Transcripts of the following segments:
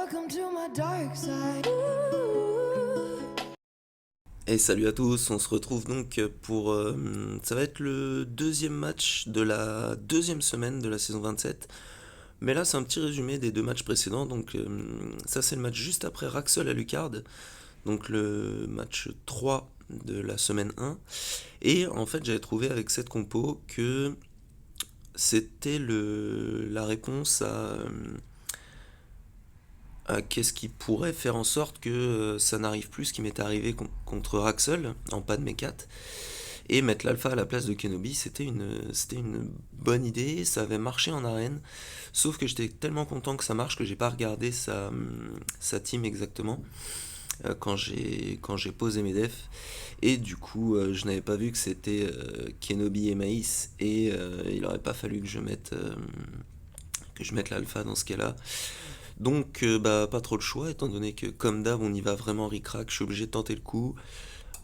Welcome to my dark side. Et salut à tous, on se retrouve donc pour... ça va être le deuxième match de la deuxième semaine de la saison 27. Mais là c'est un petit résumé des deux matchs précédents. Donc ça c'est le match juste après Raxel à Lucard. Donc le match 3 de la semaine 1. Et en fait j'avais trouvé avec cette compo que c'était la réponse à qu'est-ce qui pourrait faire en sorte que ça n'arrive plus ce qui m'était arrivé contre Raxel en pas de mes 4. Et mettre l'alpha à la place de Kenobi, c'était une bonne idée, ça avait marché en arène, sauf que j'étais tellement content que ça marche que j'ai pas regardé sa team exactement quand j'ai posé mes defs. Et du coup, je n'avais pas vu que c'était Kenobi et Maïs, et il aurait pas fallu que je mette l'alpha dans ce cas-là. Donc, bah, pas trop le choix, étant donné que, comme d'hab, on y va vraiment ric-rac, je suis obligé de tenter le coup.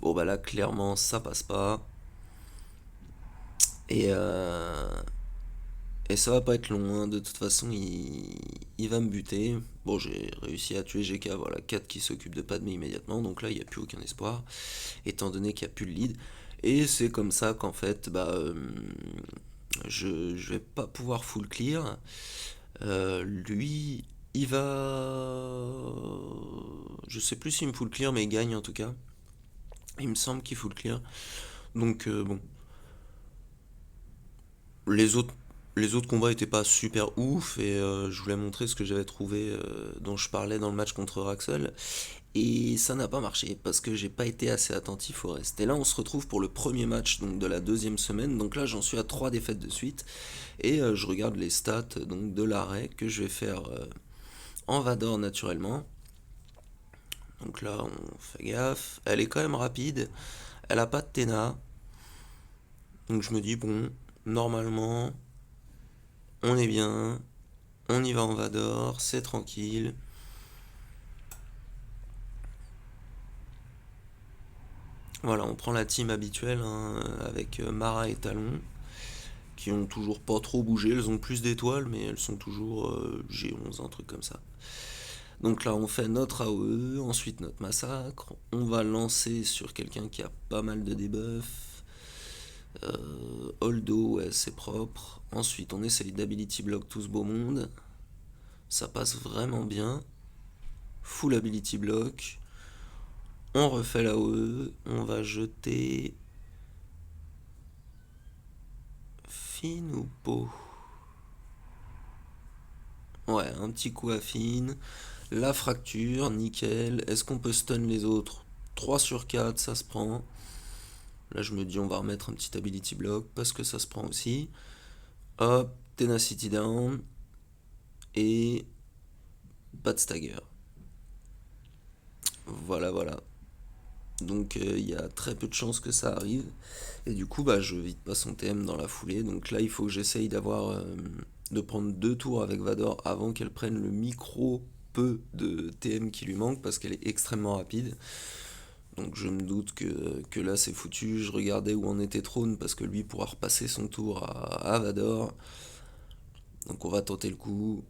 Bon, bah là, clairement, ça passe pas. Et, et ça va pas être long, hein. De toute façon, il va me buter. Bon, j'ai réussi à tuer GK, voilà, 4 qui s'occupe de Padmé immédiatement, donc là, il n'y a plus aucun espoir, étant donné qu'il n'y a plus le lead. Et c'est comme ça qu'en fait, bah, je vais pas pouvoir full clear. Lui, il va... Je sais plus s'il me full clear, mais il gagne en tout cas. Il me semble qu'il full clear. Donc, bon, les autres, les autres combats étaient pas super ouf et je voulais montrer ce que j'avais trouvé dont je parlais dans le match contre Raxel et ça n'a pas marché parce que j'ai pas été assez attentif au reste. Et là on se retrouve pour le premier match donc de la deuxième semaine. Donc là j'en suis à 3 défaites de suite et je regarde les stats donc de l'arrêt que je vais faire en Vador naturellement. Donc là on fait gaffe. Elle est quand même rapide. Elle a pas de Téna. Donc je me dis bon normalement on est bien. On y va en Vador, c'est tranquille. Voilà, on prend la team habituelle hein, avec Mara et Talon, qui ont toujours pas trop bougé. Elles ont plus d'étoiles, mais elles sont toujours G11, un truc comme ça. Donc là, on fait notre AOE, ensuite notre massacre. On va lancer sur quelqu'un qui a pas mal de debuffs. Holdo, ouais, c'est propre. Ensuite, on essaye d'ability block tout ce beau monde. Ça passe vraiment bien. Full ability block. On refait la OE, on va jeter fine ou peau. Ouais, un petit coup à fine. La fracture, nickel. Est-ce qu'on peut stun les autres? 3 sur 4, ça se prend. Là, je me dis, on va remettre un petit ability block parce que ça se prend aussi. Hop, tenacity down. Et pas de stagger. Voilà, voilà. Donc il y a très peu de chances que ça arrive. Et du coup, bah, je vide pas son TM dans la foulée. Donc là, il faut que j'essaye de prendre 2 tours avec Vador avant qu'elle prenne le micro peu de TM qui lui manque parce qu'elle est extrêmement rapide. Donc je me doute que là c'est foutu. Je regardais où en était Throne parce que lui pourra repasser son tour à Vador. Donc on va tenter le coup.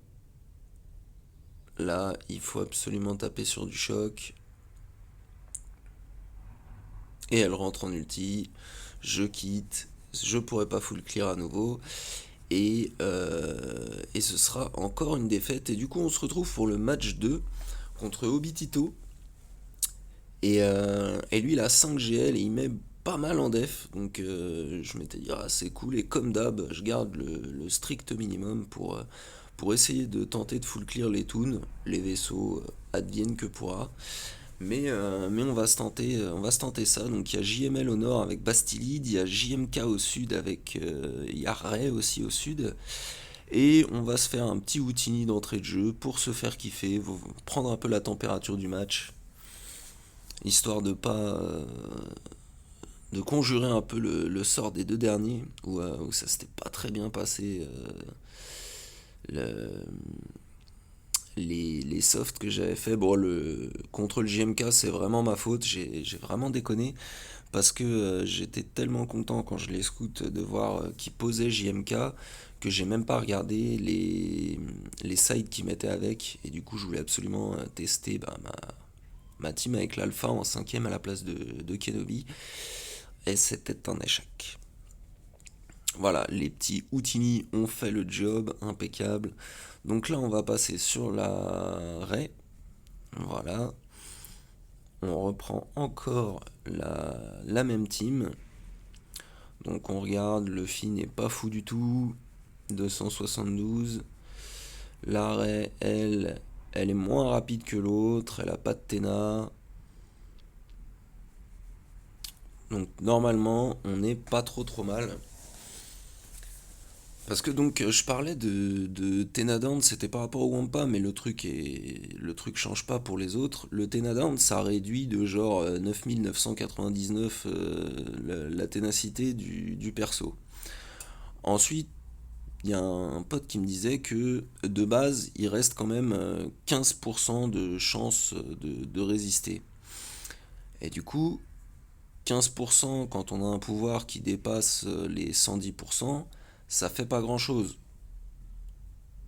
Là, il faut absolument taper sur du choc. Et elle rentre en ulti. Je quitte. Je pourrais pas full clear à nouveau. Et ce sera encore une défaite. Et du coup, on se retrouve pour le match 2 contre Obitito. Et lui, il a 5 GL et il met pas mal en def. Donc je m'étais dit, ah, c'est cool. Et comme d'hab, je garde le strict minimum pour essayer de tenter de full clear les toons. Les vaisseaux adviennent que pourra. Mais on va se tenter ça. Donc il y a JML au nord avec Bastillide, il y a JMK au sud avec. Il y a Ray aussi au sud. Et on va se faire un petit Houtini d'entrée de jeu pour se faire kiffer, prendre un peu la température du match, histoire de pas. De conjurer un peu le sort des deux derniers, où ça s'était pas très bien passé. Le, les softs que j'avais fait, bon, contre le JMK, c'est vraiment ma faute, j'ai vraiment déconné. parce que j'étais tellement content quand je les scout de voir qu'ils posaient JMK que j'ai même pas regardé les sides qu'ils mettaient avec. Et du coup, je voulais absolument tester ma team avec l'alpha en cinquième à la place de Kenobi. Et c'était un échec. Voilà, les petits Houdini ont fait le job, impeccable. Donc là, on va passer sur la Ray. Voilà, on reprend encore la même team. Donc on regarde, le Fi n'est pas fou du tout. 272. La Ray, elle est moins rapide que l'autre. Elle a pas de Téna. Donc normalement, on n'est pas trop mal. Parce que donc je parlais de Tenadown, c'était par rapport au Wampa, mais le truc change pas pour les autres. Le Tenadown, ça réduit de genre 9999 la ténacité du perso. Ensuite, il y a un pote qui me disait que de base, il reste quand même 15% de chance de résister. Et du coup, 15% quand on a un pouvoir qui dépasse les 110%, ça fait pas grand chose.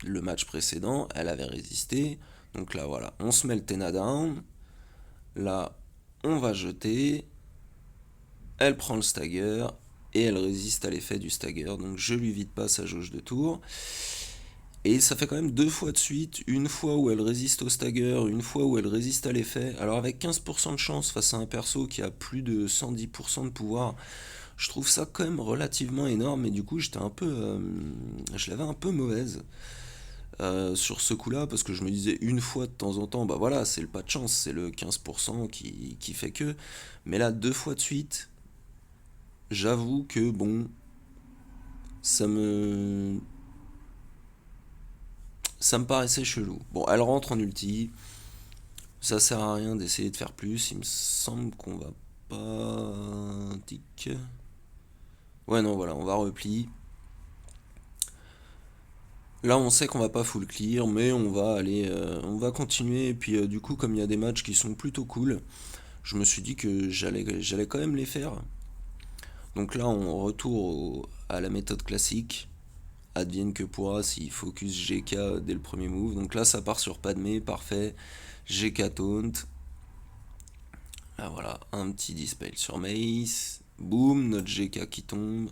Le match précédent, elle avait résisté. Donc là, voilà, on se met le Tena down. Là, on va jeter. Elle prend le stagger. Et elle résiste à l'effet du stagger. Donc je lui vide pas sa jauge de tour. Et ça fait quand même deux fois de suite. Une fois où elle résiste au stagger. Une fois où elle résiste à l'effet. Alors avec 15% de chance face à un perso qui a plus de 110% de pouvoir, je trouve ça quand même relativement énorme. Et du coup, j'étais un peu. Je l'avais un peu mauvaise. Sur ce coup-là, parce que je me disais une fois de temps en temps, bah voilà, c'est le pas de chance, c'est le 15% qui fait que. Mais là, deux fois de suite, j'avoue que bon, ça me. Ça me paraissait chelou. Bon, elle rentre en ulti, ça sert à rien d'essayer de faire plus, il me semble qu'on va pas. Tic. Ouais, non, voilà, on va repli. Là, on sait qu'on va pas full clear, mais on va aller, on va continuer. Et puis, du coup, comme il y a des matchs qui sont plutôt cool, je me suis dit que j'allais quand même les faire. Donc là, on retourne à la méthode classique. Advienne que pourra s'il focus GK dès le premier move. Donc là, ça part sur Padmé, parfait. GK taunt. Là, voilà, un petit dispel sur Mace. Boum, notre GK qui tombe.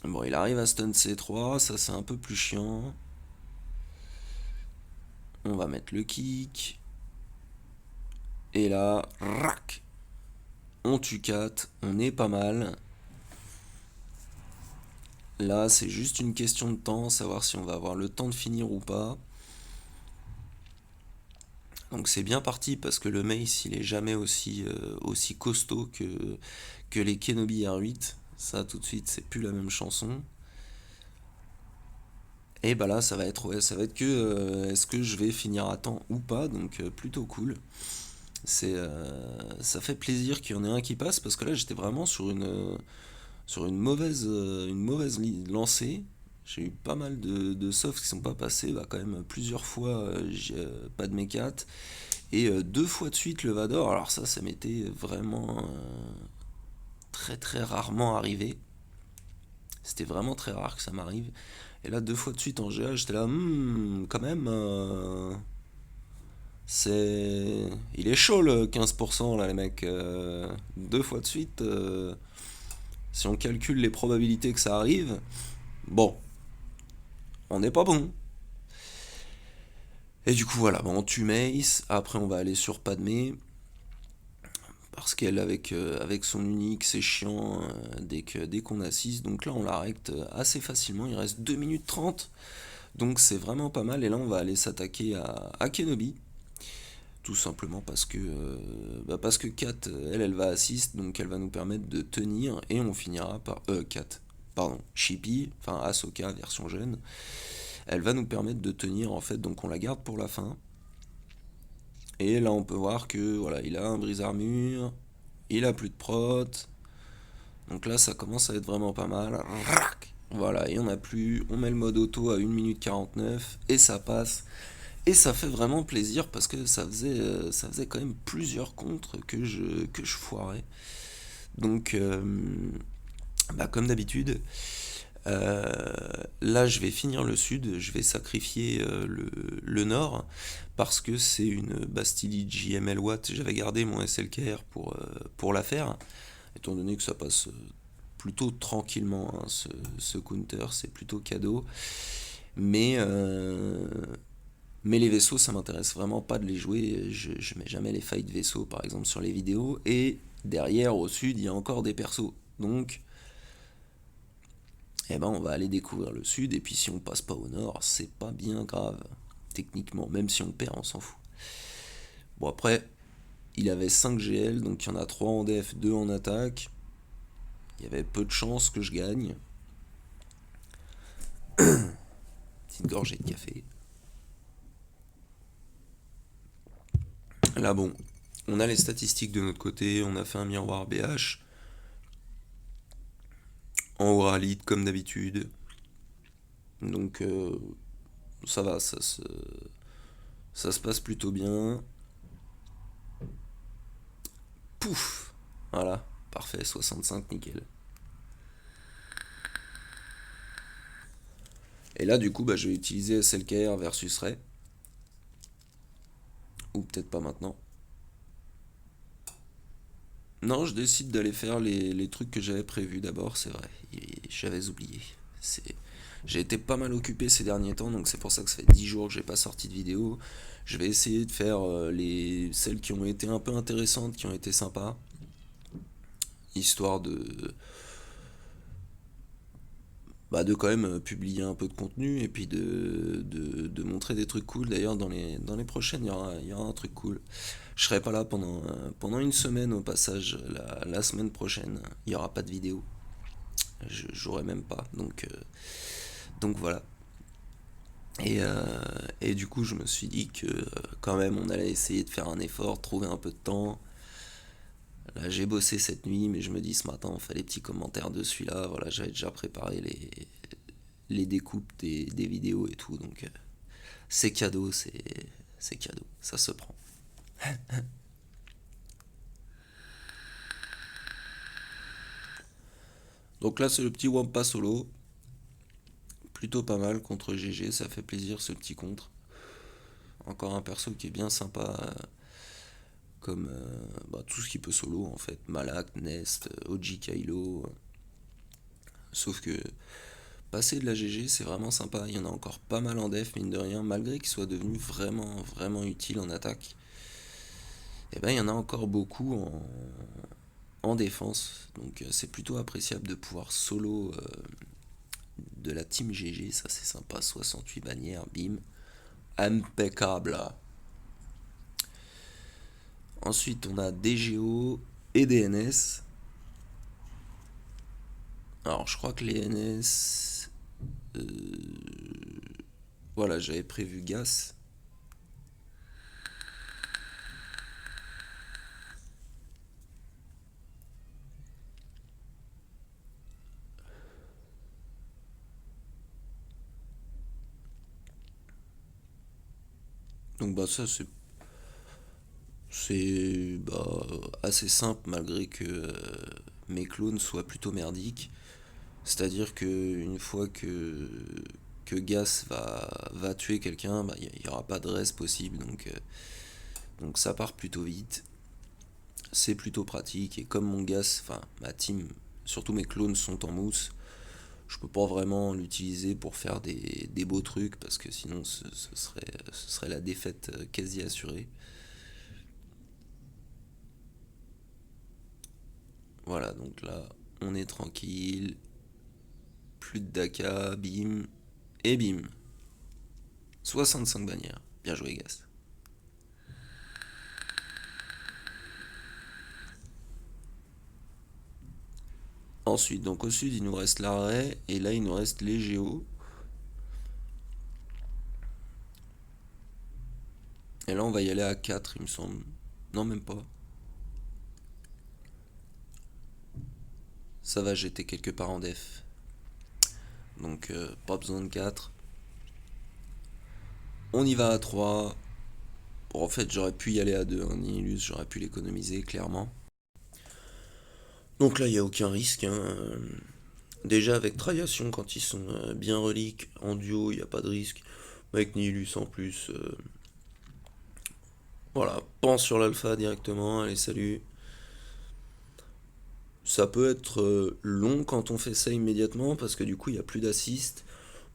Bon, il arrive à stun C3, ça c'est un peu plus chiant. On va mettre le kick. Et là, rac, on tue 4, on est pas mal. Là, c'est juste une question de temps, savoir si on va avoir le temps de finir ou pas. Donc c'est bien parti parce que le Mace, il est jamais aussi costaud que les Kenobi R8. Ça, tout de suite, c'est plus la même chanson. Et bah là, ça va être que est-ce que je vais finir à temps ou pas, donc plutôt cool. Ça fait plaisir qu'il y en ait un qui passe parce que là, j'étais vraiment sur une mauvaise lancée. J'ai eu pas mal de softs qui sont pas passés, bah, quand même plusieurs fois pas de mécat et deux fois de suite le Vador. Alors ça m'était vraiment très très rarement arrivé. C'était vraiment très rare que ça m'arrive. Et là deux fois de suite en GA, j'étais là, quand même, il est chaud le 15% là les mecs. Deux fois de suite, si on calcule les probabilités que ça arrive, bon, on n'est pas bon. Et du coup, voilà, bon, on tue Mace. Après, on va aller sur Padmé. Parce qu'elle, avec son unique, c'est chiant dès qu'on assiste. Donc là, on l'arrête assez facilement. Il reste 2 minutes 30. Donc c'est vraiment pas mal. Et là, on va aller s'attaquer à Kenobi. Tout simplement parce que Kat, elle va assist. Donc elle va nous permettre de tenir. Et on finira par. Kat. Pardon. Chippy. Enfin, Ahsoka, version jeune. Elle va nous permettre de tenir en fait, donc on la garde pour la fin. Et là on peut voir que voilà, il a un brise-armure, il a plus de prot. Donc là ça commence à être vraiment pas mal. Voilà, et on a plus, on met le mode auto à 1 minute 49 et ça passe. Et ça fait vraiment plaisir parce que ça faisait quand même plusieurs contres que je foirais. Donc, bah, comme d'habitude, euh, là je vais finir le sud, je vais sacrifier le nord parce que c'est une Bastille JML Watt. J'avais gardé mon SLKR pour la faire, étant donné que ça passe plutôt tranquillement, hein, ce counter, c'est plutôt cadeau. Mais, euh, mais les vaisseaux, ça m'intéresse vraiment pas de les jouer. Je mets jamais les failles de vaisseaux, par exemple, sur les vidéos. Et derrière, au sud, il y a encore des persos. Donc, eh ben, on va aller découvrir le sud. Et puis, si on passe pas au nord, c'est pas bien grave. Techniquement, même si on perd, on s'en fout. Bon, après, il avait 5 GL, donc il y en a 3 en def, 2 en attaque. Il y avait peu de chances que je gagne. Petite gorgée de café. Là, bon, on a les statistiques de notre côté, on a fait un miroir BH, en oralite comme d'habitude. Donc ça va, ça se passe plutôt bien. Pouf. Voilà, parfait, 65, nickel. Et là, du coup, bah, je vais utiliser SLKR versus Ray. Ou peut-être pas maintenant. Non, je décide d'aller faire les trucs que j'avais prévus d'abord, c'est vrai. J'avais oublié. C'est... J'ai été pas mal occupé ces derniers temps, donc c'est pour ça que ça fait 10 jours que j'ai pas sorti de vidéo. Je vais essayer de faire celles qui ont été un peu intéressantes, qui ont été sympas, histoire de quand même publier un peu de contenu et puis de montrer des trucs cool. D'ailleurs, dans les prochaines, il y aura un truc cool. Je serai pas là pendant une semaine au passage, la semaine prochaine. Il n'y aura pas de vidéo. Je jouerai même pas. Donc voilà. Et du coup, je me suis dit que quand même, on allait essayer de faire un effort, trouver un peu de temps. Là, j'ai bossé cette nuit, mais je me dis ce matin, on fait les petits commentaires de celui-là. Voilà, j'avais déjà préparé les découpes des vidéos et tout. Donc, c'est cadeau, c'est cadeau. Ça se prend. Donc là, c'est le petit Wampa solo. Plutôt pas mal contre GG, ça fait plaisir ce petit contre. Encore un perso qui est bien sympa, comme bah, tout ce qui peut solo en fait. Malak, Nest, OG Kylo. Sauf que passer de la GG, c'est vraiment sympa. Il y en a encore pas mal en def, mine de rien, malgré qu'il soit devenu vraiment, vraiment utile en attaque. Et ben il y en a encore beaucoup en défense. Donc c'est plutôt appréciable de pouvoir solo de la team GG, ça c'est sympa. 68 bannières, bim. Impeccable. Ensuite, on a DGO et DNS. Alors, je crois que les NS. euh, voilà, j'avais prévu Gas. Donc, bah, ça, c'est bah, assez simple malgré que mes clones soient plutôt merdiques. C'est-à-dire que une fois que Gas va tuer quelqu'un, bah, il n'y aura pas de reste possible. Donc ça part plutôt vite. C'est plutôt pratique. Et comme mon Gas, enfin ma team, surtout mes clones sont en mousse, je peux pas vraiment l'utiliser pour faire des beaux trucs parce que sinon ce serait la défaite quasi assurée. Voilà, donc là, on est tranquille. Plus de Daka, bim, et bim. 65 bannières. Bien joué, Gas. Ensuite, donc au sud, il nous reste l'arrêt, et là, il nous reste les géos. Et là, on va y aller à 4 il me semble. Non, même pas. Ça va jeter quelque part en def. Donc, pas besoin de 4. On y va à 3. Bon, en fait, j'aurais pu y aller à 2, hein, Nihilus, j'aurais pu l'économiser, clairement. Donc là, il n'y a aucun risque, hein. Déjà, avec Traiation, quand ils sont bien reliques, en duo, il n'y a pas de risque. Avec Nihilus en plus, voilà, pense sur l'alpha directement, allez, salut. Ça peut être long quand on fait ça immédiatement, parce que du coup, il n'y a plus d'assist.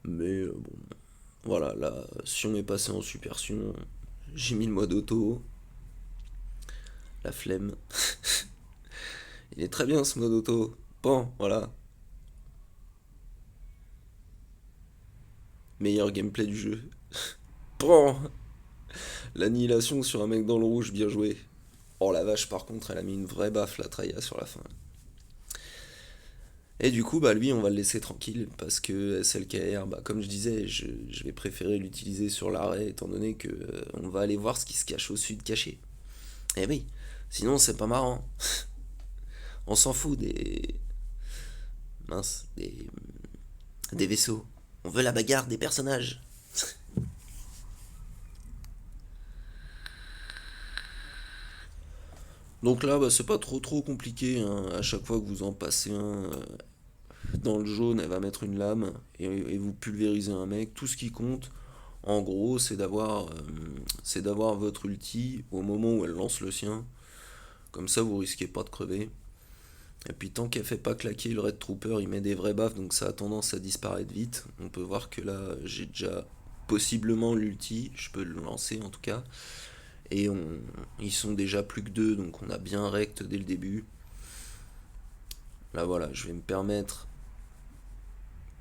Mais bon, voilà, là, Sion est passé en super Sion. J'ai mis le mode auto, la flemme. Il est très bien ce mode auto. Bon, voilà. Meilleur gameplay du jeu. Bon, l'annihilation sur un mec dans le rouge, bien joué. Oh la vache, par contre, elle a mis une vraie baffe la Traya sur la fin. Et du coup, bah lui, on va le laisser tranquille parce que SLKR, bah comme je disais, je vais préférer l'utiliser sur l'arrêt étant donné que on va aller voir ce qui se cache au sud caché. Eh oui, sinon c'est pas marrant. On s'en fout mince, des vaisseaux. On veut la bagarre des personnages. Donc là, bah, c'est pas trop compliqué, hein. À chaque fois que vous en passez un dans le jaune, elle va mettre une lame et vous pulvérisez un mec. Tout ce qui compte, en gros, c'est d'avoir votre ulti au moment où elle lance le sien. Comme ça, vous risquez pas de crever. Et puis tant qu'elle fait pas claquer le Red Trooper, il met des vrais baffes, donc ça a tendance à disparaître vite. On peut voir que là, j'ai déjà possiblement l'ulti, je peux le lancer en tout cas. Et ils sont déjà plus que deux, donc on a bien rect dès le début. Là voilà, je vais me permettre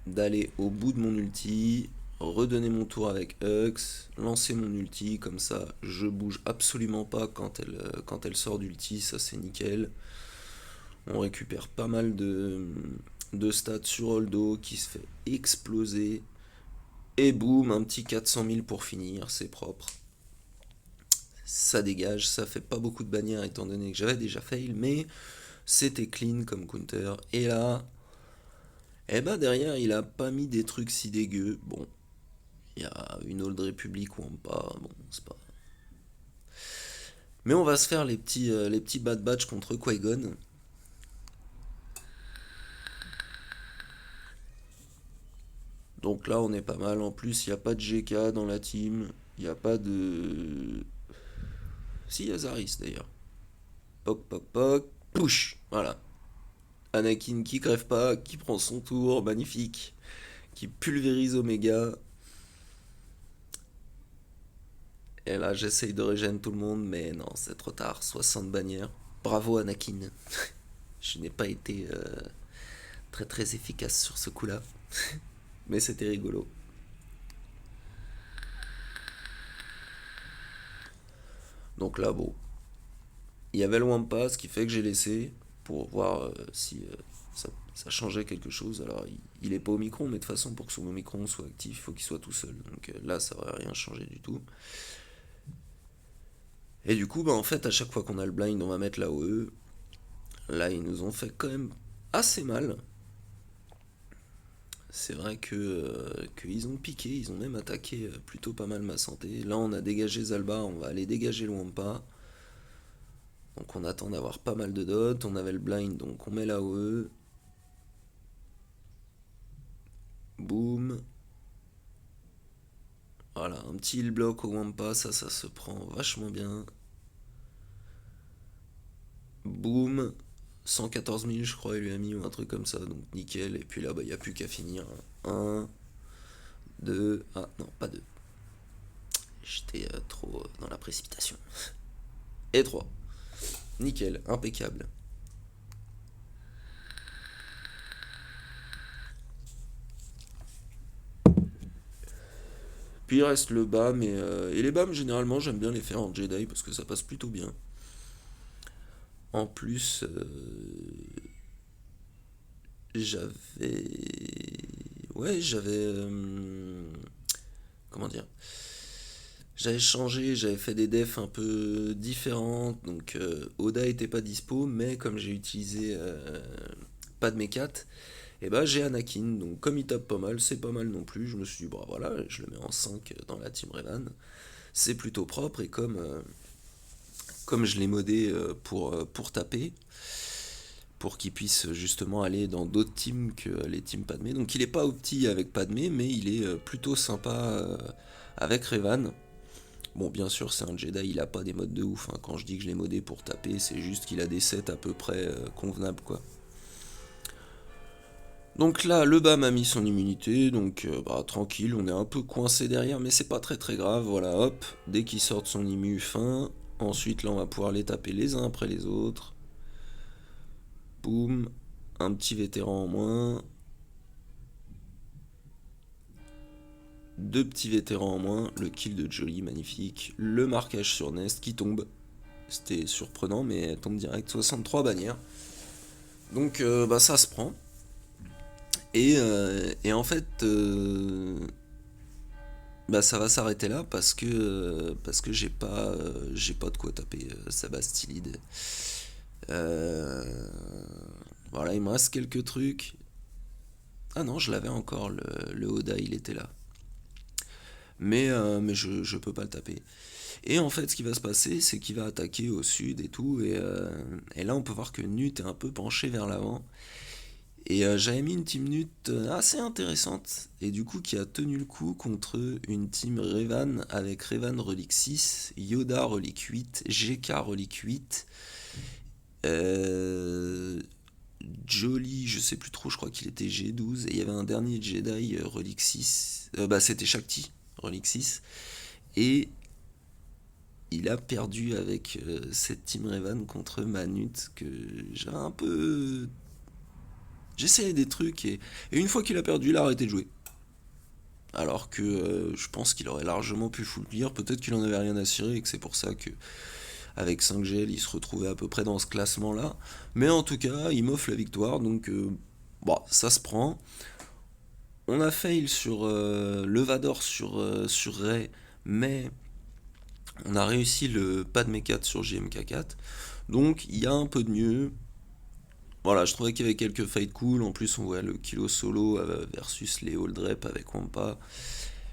d'aller au bout de mon ulti, redonner mon tour avec Hux, lancer mon ulti, comme ça je bouge absolument pas quand elle sort d'ulti, ça c'est nickel. On récupère pas mal de stats sur Holdo qui se fait exploser. Et boum, un petit 400 000 pour finir, c'est propre. Ça dégage, ça fait pas beaucoup de bannières étant donné que j'avais déjà fail, mais c'était clean comme counter. Et là, eh ben derrière, il a pas mis des trucs si dégueux. Bon, il y a une Old Republic ou pas, bon, c'est pas. Mais on va se faire les petits bad batch contre Qui-Gon. Donc là, on est pas mal. En plus, il n'y a pas de GK dans la team. Il n'y a pas de. Si, il y a Zaris d'ailleurs. Poc, poc, poc. Push. Voilà. Anakin qui crève pas, qui prend son tour. Magnifique. Qui pulvérise Omega. Et là, j'essaye de régénérer tout le monde, mais non, c'est trop tard. 60 bannières. Bravo, Anakin. Je n'ai pas été très efficace sur ce coup-là. Mais c'était rigolo. Donc là, bon, il y avait le Wampa, ce qui fait que j'ai laissé pour voir si ça changeait quelque chose. Alors, il est pas au micron, mais de toute façon, pour que son micron soit actif, il faut qu'il soit tout seul. Donc là, ça va rien changer du tout. Et du coup, bah, en fait, à chaque fois qu'on a le blind, on va mettre la OE. Là, ils nous ont fait quand même assez mal. C'est vrai qu'ils ont piqué, ils ont même attaqué plutôt pas mal ma santé. Là, on a dégagé Zalbar, on va aller dégager le Wampa. Donc on attend d'avoir pas mal de dots. On avait le blind, donc on met la OE. Boum. Voilà, un petit heal block au Wampa, ça se prend vachement bien. Boum. 114 000, je crois, il lui a mis ou un truc comme ça, donc nickel. Et puis là, bah, il n'y a plus qu'à finir. Un, 2, ah non, pas 2. J'étais trop dans la précipitation. Et 3. Nickel, impeccable. Puis il reste le BAM et les BAM généralement j'aime bien les faire en Jedi parce que ça passe plutôt bien. En plus, j'avais. Ouais, j'avais. Comment dire? J'avais changé, j'avais fait des defs un peu différentes. Donc Oda était pas dispo, mais comme j'ai utilisé pas de mes 4, Et bah j'ai Anakin, donc comme il tape pas mal, c'est pas mal non plus. Je me suis dit, bah voilà, je le mets en 5 dans la team Revan. C'est plutôt propre, et comme je l'ai modé pour taper, pour qu'il puisse justement aller dans d'autres teams que les teams Padmé. Donc il est pas opti avec Padmé, mais il est plutôt sympa avec Revan. Bon, bien sûr, c'est un Jedi, il a pas des modes de ouf, hein. Quand je dis que je l'ai modé pour taper, c'est juste qu'il a des sets à peu près convenables, quoi. Donc là, le bas m'a mis son immunité, donc bah, tranquille, on est un peu coincé derrière, mais c'est pas très très grave, voilà, hop, dès qu'il sort son immu, fin. Ensuite, là, on va pouvoir les taper les uns après les autres. Boum, un petit vétéran en moins, deux petits vétérans en moins, le kill de Jolly, magnifique, le marquage sur Nest qui tombe. C'était surprenant, mais elle tombe direct, 63 bannières. Donc bah, ça se prend. Et en fait, bah, ça va s'arrêter là parce que j'ai pas de quoi taper Sabastilide. Euh, voilà, il me reste quelques trucs. Ah non, je l'avais encore, le Oda, il était là. Mais je peux pas le taper. Et en fait, ce qui va se passer, c'est qu'il va attaquer au sud et tout. Et là, on peut voir que Nut est un peu penché vers l'avant. Et j'avais mis une team Nut assez intéressante. Et du coup, qui a tenu le coup contre une team Revan avec Revan Relique 6, Yoda Relique 8, GK Relique 8, euh, Jolly, je sais plus trop, je crois qu'il était G12. Et il y avait un dernier Jedi Relique 6. Bah, c'était Shakti, Relique 6. Et il a perdu avec cette team Revan contre Manut que j'avais un peu. J'essayais des trucs et une fois qu'il a perdu, il a arrêté de jouer. Alors que je pense qu'il aurait largement pu full clear, peut-être qu'il en avait rien à cirer et que c'est pour ça que avec 5 GL il se retrouvait à peu près dans ce classement là. Mais en tout cas, il m'offre la victoire, donc bon, ça se prend. On a fail sur Levador sur Ray, mais on a réussi le Padmé 4 sur JMK4. Donc il y a un peu de mieux. Voilà, je trouvais qu'il y avait quelques fights cool. En plus, on voit le kilo solo versus les hold rep avec Wampa.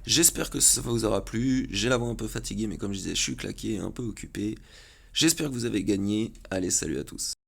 J'espère que ça vous aura plu. J'ai la voix un peu fatiguée, mais comme je disais, je suis claqué et un peu occupé. J'espère que vous avez gagné. Allez, salut à tous.